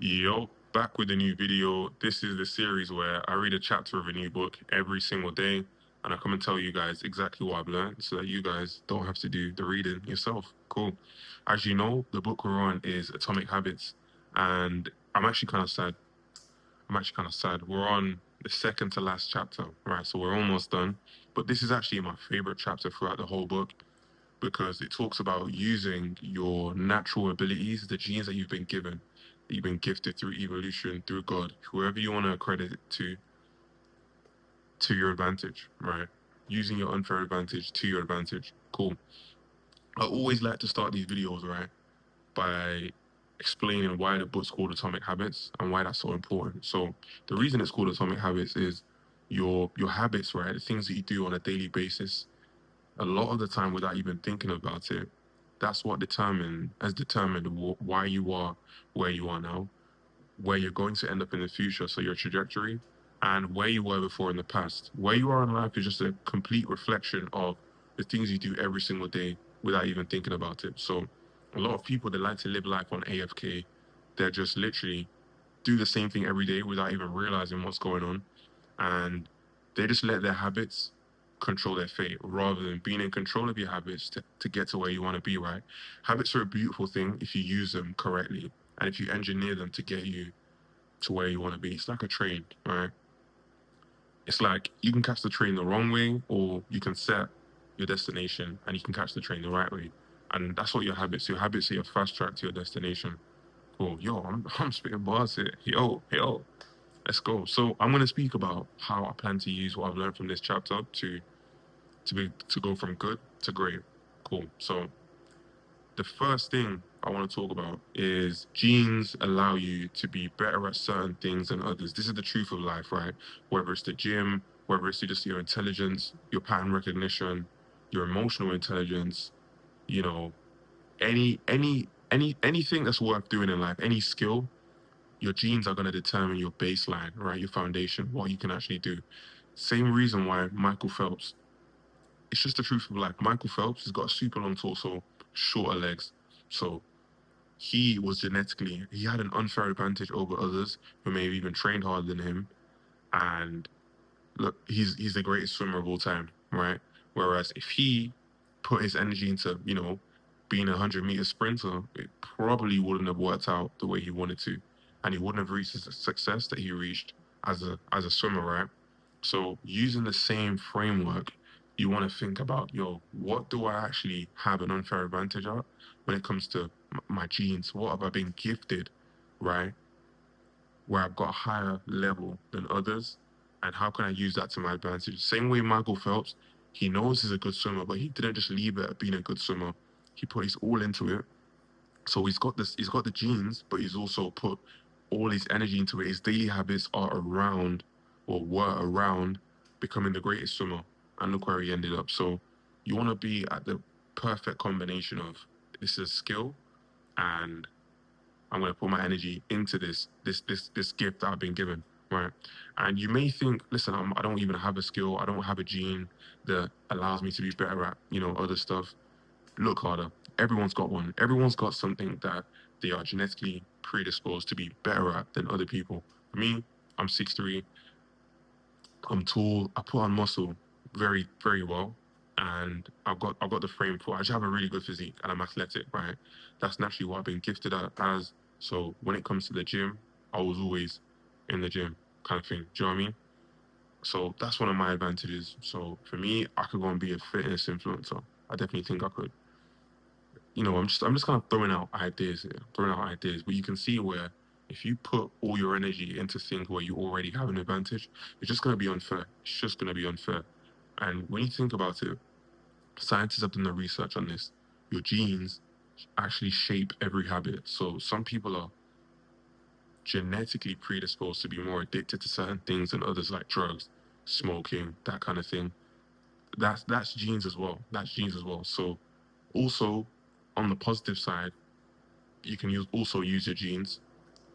Yo, back with a new video. This is the series where I read a chapter of a new book every single day, and I come and tell you guys exactly what I've learned so that you guys don't have to do the reading yourself. Cool. As you know, the book we're on is Atomic Habits, and I'm actually kind of sad. We're on the second to last chapter, right? So we're almost done. But this is actually my favorite chapter throughout the whole book because it talks about using your natural abilities, the genes that you've been given, that you've been gifted through evolution, through God, whoever you want to accredit it to your advantage, right? Using your unfair advantage to your advantage. Cool. I always like to start these videos, right, by explaining why the book's called Atomic Habits and why that's so important. So the reason it's called Atomic Habits is your habits, right? The things that you do on a daily basis, a lot of the time without even thinking about it, that's what has determined why you are where you are now, where you're going to end up in the future, so your trajectory, and where you were before in the past. Where you are in life is just a complete reflection of the things you do every single day without even thinking about it. So a lot of people, they like to live life on AFK. They're just literally do the same thing every day without even realizing what's going on. And they just let their habits control their fate rather than being in control of your habits to get to where you want to be, right? Habits are a beautiful thing if you use them correctly and if you engineer them to get you to where you want to be. It's like a train, right? It's like you can catch the train the wrong way or you can set your destination and you can catch the train the right way. And that's what your habits are your fast track to your destination. Cool. Yo, I'm spitting bars here. Yo. Let's go. So I'm gonna speak about how I plan to use what I've learned from this chapter to go from good to great. Cool. So the first thing I want to talk about is genes allow you to be better at certain things than others. This is the truth of life, right? Whether it's the gym, whether it's just your intelligence, your pattern recognition, your emotional intelligence, you know, anything that's worth doing in life, any skill, your genes are going to determine your baseline, right? Your foundation, what you can actually do. Same reason why Michael Phelps, it's just the truth of life. Michael Phelps has got a super long torso, shorter legs. So he had an unfair advantage over others who may have even trained harder than him. And look, he's the greatest swimmer of all time, right? Whereas if he put his energy into, being a 100-meter sprinter, it probably wouldn't have worked out the way he wanted to, and he wouldn't have reached the success that he reached as a swimmer, right? So using the same framework, you want to think about, yo, what do I actually have an unfair advantage at when it comes to my genes? What have I been gifted, right? Where I've got a higher level than others, and how can I use that to my advantage? Same way Michael Phelps, he knows he's a good swimmer, but he didn't just leave it at being a good swimmer. He put his all into it. So he's got the genes, but he's also put all his energy into it. His daily habits are around or were around becoming the greatest swimmer. And look where he ended up. So you want to be at the perfect combination of this is skill and I'm going to put my energy into this gift that I've been given, right? And you may think, listen, I don't even have a skill, I don't have a gene that allows me to be better at, other stuff. Look harder. Everyone's got one. Everyone's got something that they are genetically predisposed to be better at than other people. For me, I'm 6'3". I'm tall. I put on muscle very, very well, and I've got the frame for it. I just have a really good physique, and I'm athletic, right? That's naturally what I've been gifted at as. So when it comes to the gym, I was always in the gym, kind of thing. Do you know what I mean? So that's one of my advantages. So for me, I could go and be a fitness influencer. I definitely think I could. I'm just kind of throwing out ideas here, throwing out ideas. But you can see where if you put all your energy into things where you already have an advantage, it's just gonna be unfair. It's just gonna be unfair. And when you think about it, scientists have done the research on this. Your genes actually shape every habit. So some people are genetically predisposed to be more addicted to certain things than others, like drugs, smoking, that kind of thing. That's genes as well. That's genes as well. So also on the positive side, you can also use your genes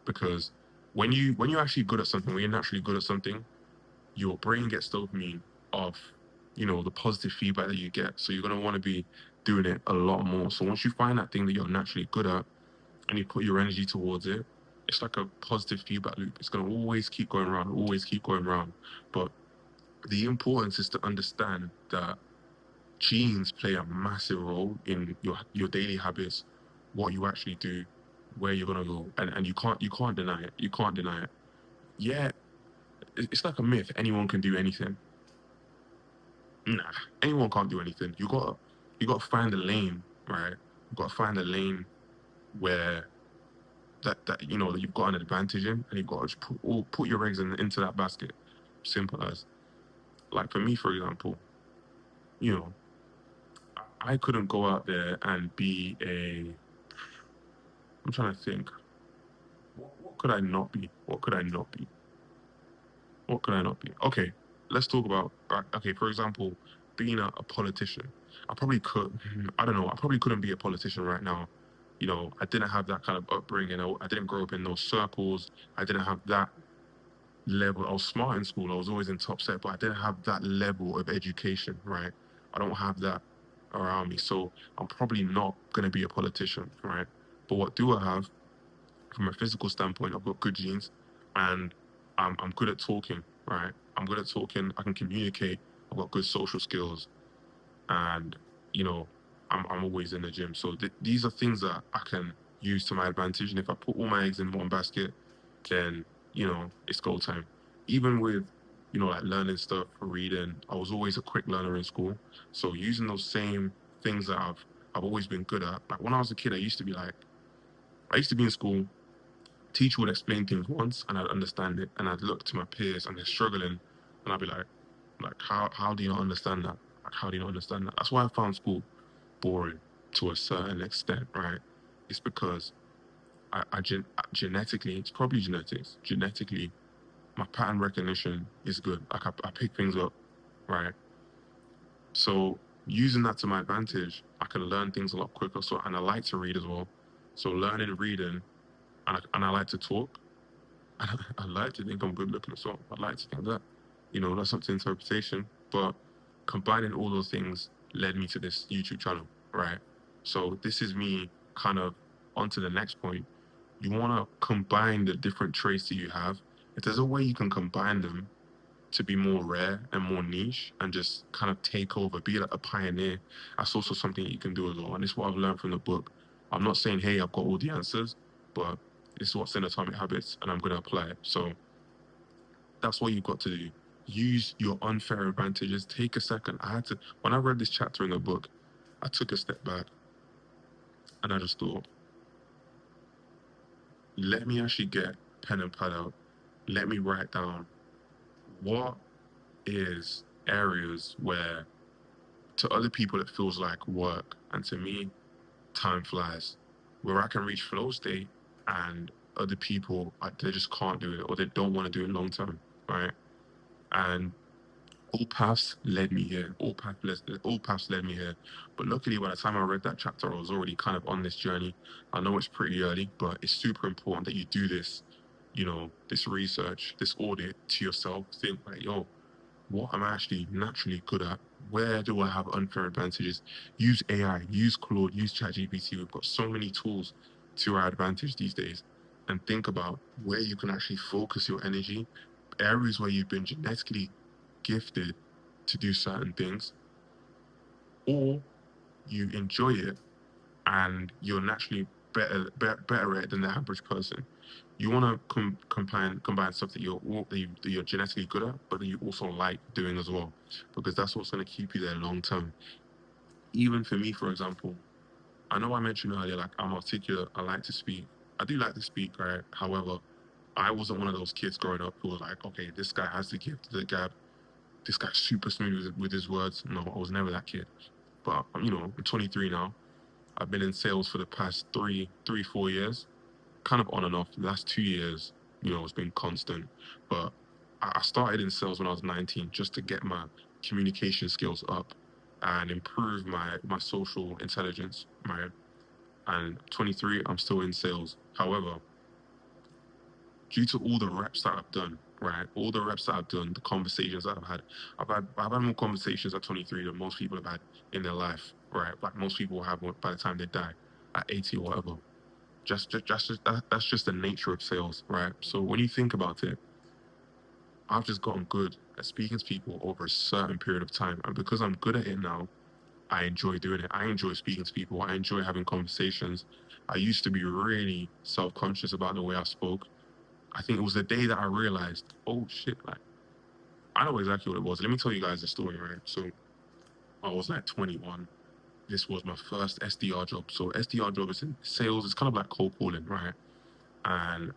because when you're actually good at something, when you're naturally good at something, your brain gets dopamine of the positive feedback that you get. So you're gonna want to be doing it a lot more. So once you find that thing that you're naturally good at and you put your energy towards it, it's like a positive feedback loop. It's gonna always keep going around, always keep going around. But the importance is to understand that genes play a massive role in your daily habits, what you actually do, where you're gonna go, and you can't deny it. You can't deny it. Yeah, it's like a myth. Anyone can do anything. Nah, anyone can't do anything. You got to find a lane, right? You got to find a lane where that that you've got an advantage in, and you've got to just put your eggs into that basket. Simple as. Like for me, for example, you know, I couldn't go out there and be a. I'm trying to think. What could I not be? What could I not be? What could I not be? Okay, let's talk about. Okay, for example, being a politician. I probably could. I don't know. I probably couldn't be a politician right now. I didn't have that kind of upbringing. I didn't grow up in those circles. I didn't have that level. I was smart in school. I was always in top set, but I didn't have that level of education, right? I don't have that around me. So I'm probably not going to be a politician, right? But what do I have from a physical standpoint? I've got good genes and I'm good at talking, right? I'm good at talking. I can communicate. I've got good social skills and, you know, I'm always in the gym. So these are things that I can use to my advantage. And if I put all my eggs in one basket, then it's go time. Even with like learning stuff, reading, I was always a quick learner in school. So using those same things that I've always been good at. Like when I was a kid, I used to be in school. Teacher would explain things once, and I'd understand it, and I'd look to my peers, and they're struggling, and I'd be like how do you not understand that? Like how do you not understand that? That's why I found school boring to a certain extent, right? It's because genetically, it's probably genetics. Genetically, my pattern recognition is good. Like I pick things up, right? So using that to my advantage, I can learn things a lot quicker. So and I like to read as well. So learning reading, and I like to talk. And I like to think I'm good looking as well. I like to think that, that's up to interpretation. But combining all those things led me to this YouTube channel, right? So this is me kind of onto the next point. You want to combine the different traits that you have. If there's a way you can combine them to be more rare and more niche and just kind of take over, be like a pioneer, that's also something you can do as well. And it's what I've learned from the book. I'm not saying, hey, I've got all the answers, but this is what's in Atomic Habits and I'm going to apply it. So that's what you've got to do. Use your unfair advantages. Take a second. When I read this chapter in the book, I took a step back and I just thought, let me actually get pen and pad out. Let me write down what is areas where to other people it feels like work, and to me, time flies. Where I can reach flow state, and other people they just can't do it or they don't want to do it long term, right? And all paths led me here. All paths led me here. But luckily, by the time I read that chapter, I was already kind of on this journey. I know it's pretty early, but it's super important that you do this. This research, this audit to yourself. Think like, yo, what am I actually naturally good at? Where do I have unfair advantages? Use AI, use Claude, use ChatGPT. We've got so many tools to our advantage these days. And think about where you can actually focus your energy, areas where you've been genetically gifted to do certain things, or you enjoy it and you're naturally better at it than the average person. You want to combine stuff that you're genetically good at, but that you also like doing as well, because that's what's going to keep you there long term. Even for me, for example, I know I mentioned earlier, like I'm articulate. I like to speak. I do like to speak, right? However, I wasn't one of those kids growing up who was like, okay, this guy has the gift, the gab. This guy's super smooth with his words. No, I was never that kid. But I'm 23 now. I've been in sales for the past 4 years, kind of on and off. The last 2 years, it's been constant. But I started in sales when I was 19 just to get my communication skills up and improve my social intelligence. And 23, I'm still in sales. However, due to all the reps that I've done, right? All the reps that I've done, the conversations that I've had more conversations at 23 than most people have had in their life, right? Like most people have by the time they die at 80 or whatever. That's just the nature of sales, right? So when you think about it, I've just gotten good at speaking to people over a certain period of time, and because I'm good at it now, I enjoy doing it. I enjoy speaking to people. I enjoy having conversations. I used to be really self-conscious about the way I spoke. I think it was the day that I realized, oh shit, like I know exactly what it was. Let me tell you guys the story, right? So I was like 21. This was my first SDR job. So SDR job is in sales. It's kind of like cold calling, right? And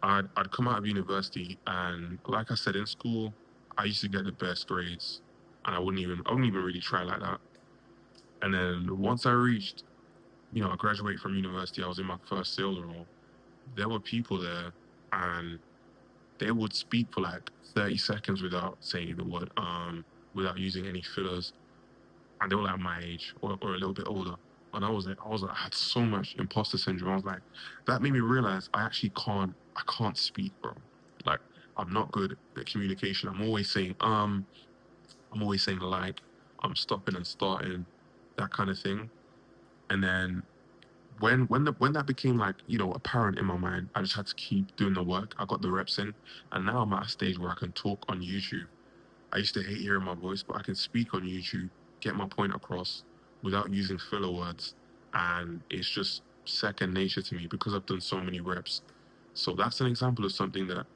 I'd come out of university, and like I said, in school, I used to get the best grades, and I wouldn't even really try like that. And then once I reached, I graduated from university, I was in my first sales role. There were people there, and they would speak for like 30 seconds without saying the word without using any fillers, and they were like my age or a little bit older. And I had so much imposter syndrome. I was like, that made me realize I can't speak, bro. Like, I'm not good at communication. I'm always saying like, I'm stopping and starting, that kind of thing. And then when that became like, apparent in my mind, I just had to keep doing the work. I got the reps in, and now I'm at a stage where I can talk on YouTube. I used to hate hearing my voice, but I can speak on YouTube, get my point across without using filler words. And it's just second nature to me because I've done so many reps. So that's an example of something that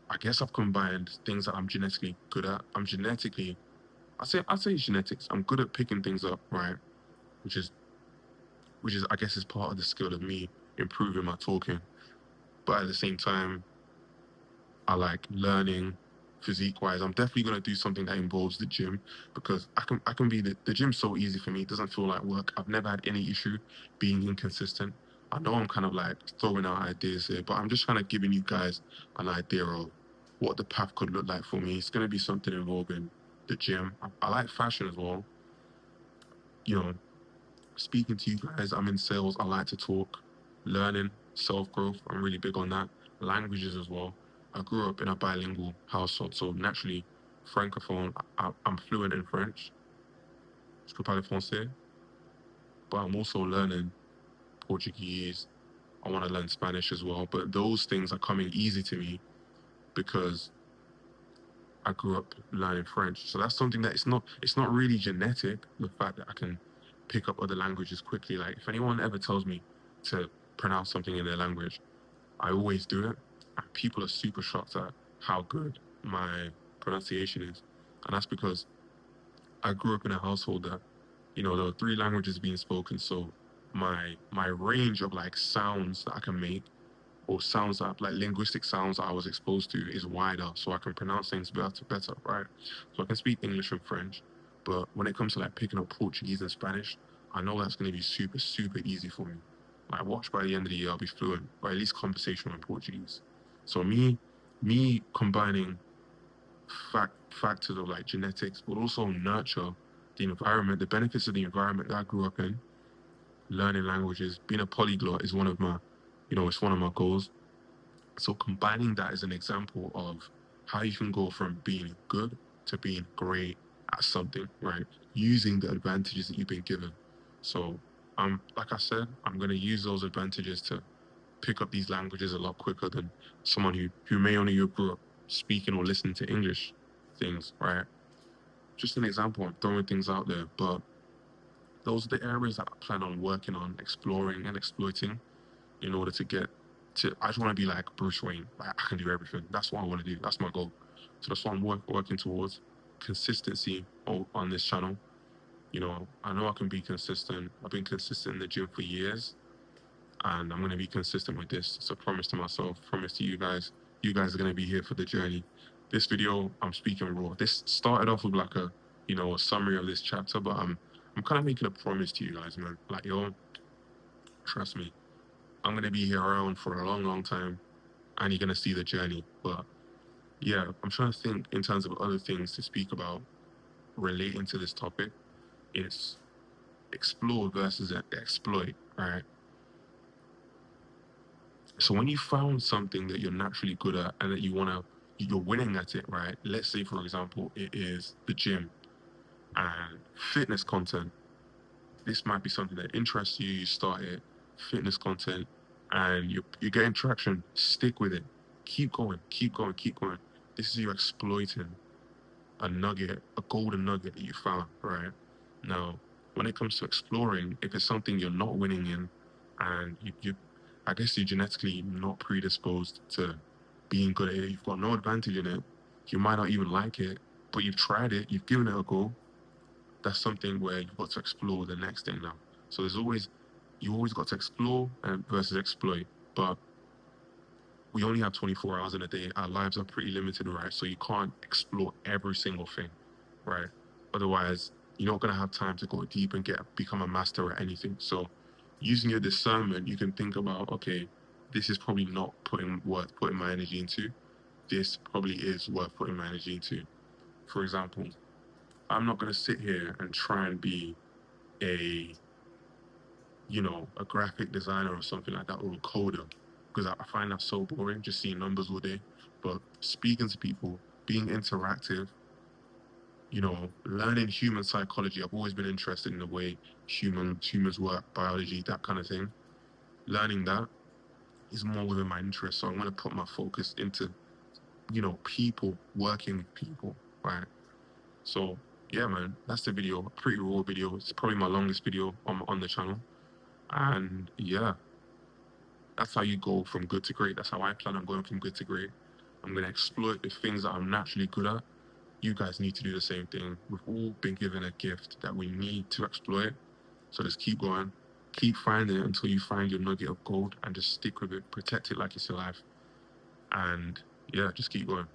I guess I've combined things that I'm genetically good at. I say genetics. I'm good at picking things up, right? Which is I guess is part of the skill of me improving my talking. But at the same time, I like learning physique wise. I'm definitely gonna do something that involves the gym because I can be the gym's so easy for me. It doesn't feel like work. I've never had any issue being inconsistent. I know I'm kind of like throwing out ideas here, but I'm just kind of giving you guys an idea of what the path could look like for me. It's gonna be something involving the gym. I like fashion as well. You know, speaking to you guys, I'm in sales. I like to talk, learning, self growth. I'm really big on that. Languages as well. I grew up in a bilingual household, so naturally, francophone. I'm fluent in French. Je peux parler français, but I'm also learning Portuguese. I want to learn Spanish as well. But those things are coming easy to me because I grew up learning French. So that's something that it's not really genetic, the fact that I can pick up other languages quickly. Like if anyone ever tells me to pronounce something in their language, I always do it. And people are super shocked at how good my pronunciation is. And that's because I grew up in a household that, there were three languages being spoken. So my range of like sounds that I can make or sounds that like linguistic sounds that I was exposed to is wider, so I can pronounce things better, right? So I can speak English and French, but when it comes to like picking up Portuguese and Spanish, I know that's going to be super super easy for me. Like watch by the end of the year I'll be fluent, or at least conversational in Portuguese. So me combining factors of like genetics, but also nurture the environment, the benefits of the environment that I grew up in, learning languages, being a polyglot is one of my, it's one of my goals. So combining that is an example of how you can go from being good to being great at something, right? Using the advantages that you've been given. So like I said, I'm gonna use those advantages to pick up these languages a lot quicker than someone who may only grew up speaking or listening to English things, right? Just an example, I'm throwing things out there, but those are the areas that I plan on working on, exploring and exploiting in order to get to. I just want to be like Bruce Wayne. Like I can do everything. That's what I want to do. That's my goal. So that's what I'm working towards. Consistency on this channel. I know I can be consistent. I've been consistent in the gym for years, and I'm gonna be consistent with this. It's a promise to myself. Promise to you guys. You guys are gonna be here for the journey. This video, I'm speaking raw. This started off with like a summary of this chapter, but I'm kind of making a promise to you guys, man. Like, yo, trust me. I'm gonna be here around for a long, long time, and you're gonna see the journey. But yeah, I'm trying to think in terms of other things to speak about relating to this topic. It's explore versus exploit, right? So when you found something that you're naturally good at and that you're winning at it, right? Let's say, for example, it is the gym and fitness content. this might be something that interests you. You start it, fitness content, and you're getting traction. Stick with it. Keep going. Keep going. Keep going. This is you exploiting a nugget, a golden nugget that you found, right? Now, when it comes to exploring, if it's something you're not winning in, and I guess you're genetically not predisposed to being good at it, you've got no advantage in it, you might not even like it, but you've tried it, you've given it a go, that's something where you've got to explore the next thing now. So you always got to explore and versus exploit. But we only have 24 hours in a day. Our lives are pretty limited, right? So you can't explore every single thing, right? Otherwise, you're not gonna have time to go deep and become a master at anything. So using your discernment, you can think about, okay, this is probably not worth putting my energy into. This probably is worth putting my energy into. For example, I'm not gonna sit here and try and be a a graphic designer or something like that, or a coder, because I find that so boring, just seeing numbers all day. But speaking to people, being interactive, learning human psychology. I've always been interested in the way humans work, biology, that kind of thing. Learning that is more within my interest. So I'm going to put my focus into, people, working with people, right? So yeah, man, that's the video. A pretty raw video. It's probably my longest video on the channel. And yeah, that's how you go from good to great. That's how I plan on going from good to great. I'm going to exploit the things that I'm naturally good at. You guys need to do the same thing. We've all been given a gift that we need to exploit. So just keep going. Keep finding it until you find your nugget of gold and just stick with it. Protect it like it's your life. And yeah, just keep going.